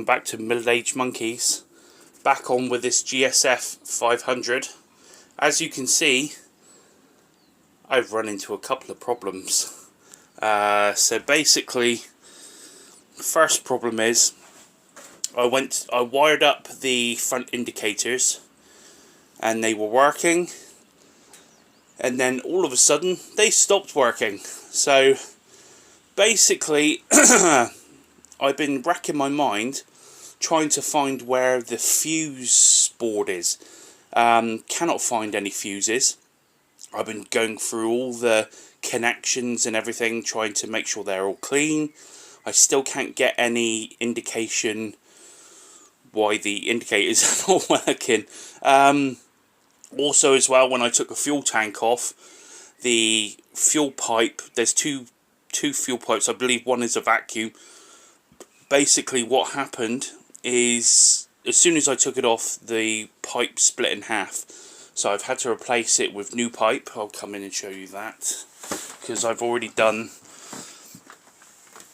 back to middle-aged monkeys. Back on with this gs500. As you can see, I've run into a couple of problems. So basically, first problem is I wired up the front indicators and they were working, and then all of a sudden they stopped working. So basically I've been racking my mind trying to find where the fuse board is. Cannot find any fuses. I've been going through all the connections and everything, trying to make sure they're all clean. I still can't get any indication why the indicators are not working. Also as well, when I took the fuel tank off, the fuel pipe, there's two fuel pipes, I believe one is a vacuum. Basically what happened is, as soon as I took it off, the pipe split in half. So I've had to replace it with new pipe. I'll come in and show you that, because I've already done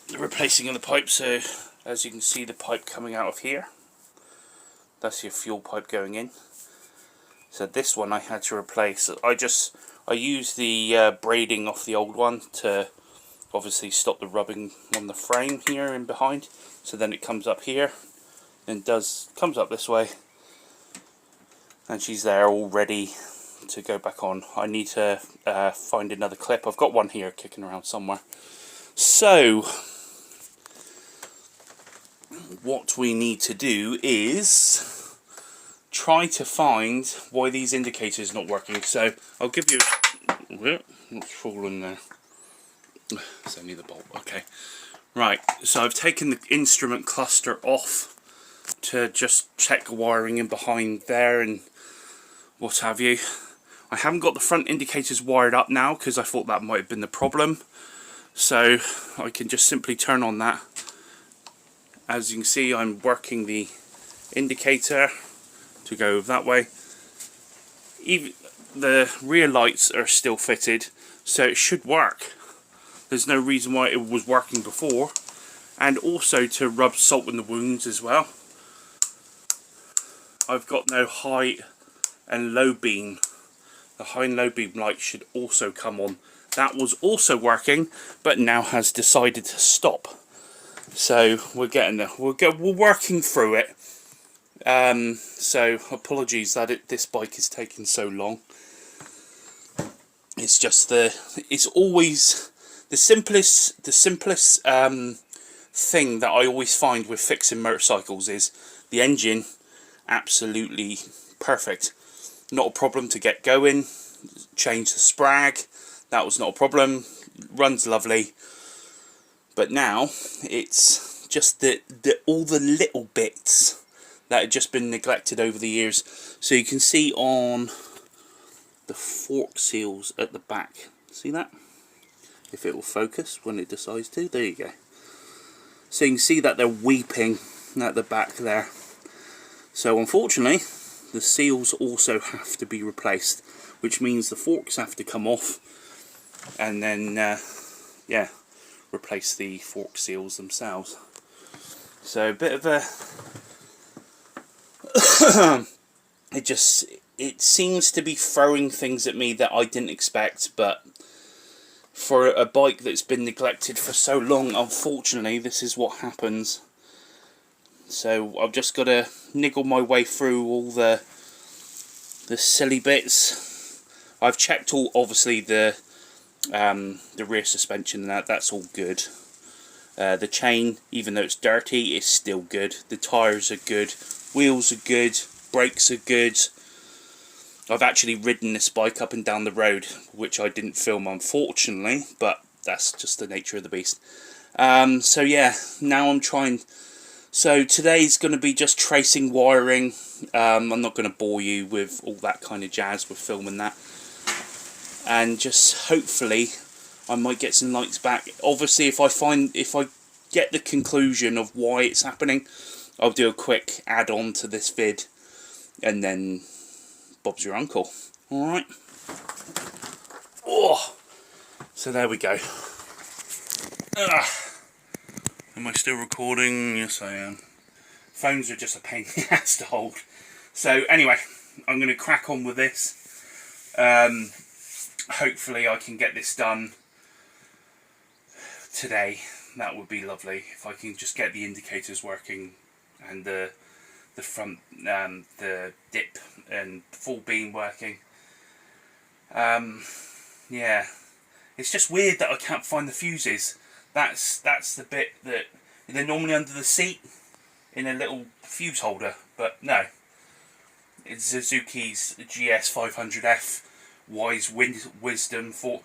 the replacing of the pipe. So as you can see, the pipe coming out of here, that's your fuel pipe going in. So this one I had to replace. I used the braiding off the old one to obviously stop the rubbing on the frame here and behind. So then it comes up here and comes up this way, and she's there all ready to go back on. I need to find another clip. I've got one here kicking around somewhere. So what we need to do is try to find why these indicators not working. So I'll give you what's fallen there. It's only the bolt. Okay, right, so I've taken the instrument cluster off to just check the wiring in behind there and what have you. I haven't got the front indicators wired up now because I thought that might have been the problem. So I can just simply turn on that. As you can see, I'm working the indicator to go that way. Even the rear lights are still fitted, so it should work. There's no reason why it was working before. And also to rub salt in the wounds as well. I've got no high and low beam. The high and low beam light should also come on. That was also working, but now has decided to stop. So we're getting there. We're working through it. So apologies that this bike is taking so long. It's just it's always the simplest thing that I always find with fixing motorcycles is the engine absolutely perfect. Not a problem to get going. Change the sprag, that was not a problem. Runs lovely. But now it's just all the little bits that have just been neglected over the years. So you can see on the fork seals at the back. See that? If it will focus when it decides to. There you go. So you can see that they're weeping at the back there. So unfortunately, the seals also have to be replaced, which means the forks have to come off, and then yeah, replace the fork seals themselves. So a bit of a it seems to be throwing things at me that I didn't expect, but for a bike that's been neglected for so long, unfortunately this is what happens. So I've just got to niggle my way through all the silly bits. I've checked obviously the rear suspension and that's all good. The chain, even though it's dirty, is still good. The tyres are good, wheels are good, brakes are good. I've actually ridden this bike up and down the road, which I didn't film unfortunately, but that's just the nature of the beast. So yeah, now I'm trying. So today's going to be just tracing wiring. I'm not going to bore you with all that kind of jazz with filming that. And just hopefully I might get some lights back. Obviously if I get the conclusion of why it's happening, I'll do a quick add-on to this vid, and then Bob's your uncle. Alright. Oh, so there we go. Am I still recording? Yes I am. phones are just a pain in the ass to hold. So anyway, I'm going to crack on with this. Hopefully I can get this done today. That would be lovely if I can just get the indicators working and the front, the dip and full beam working. Yeah, it's just weird that I can't find the fuses. That's the bit that they're normally under the seat in a little fuse holder, but no. It's Suzuki's gs500f wise wisdom for...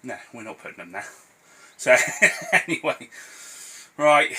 No, we're not putting them there. So anyway, right.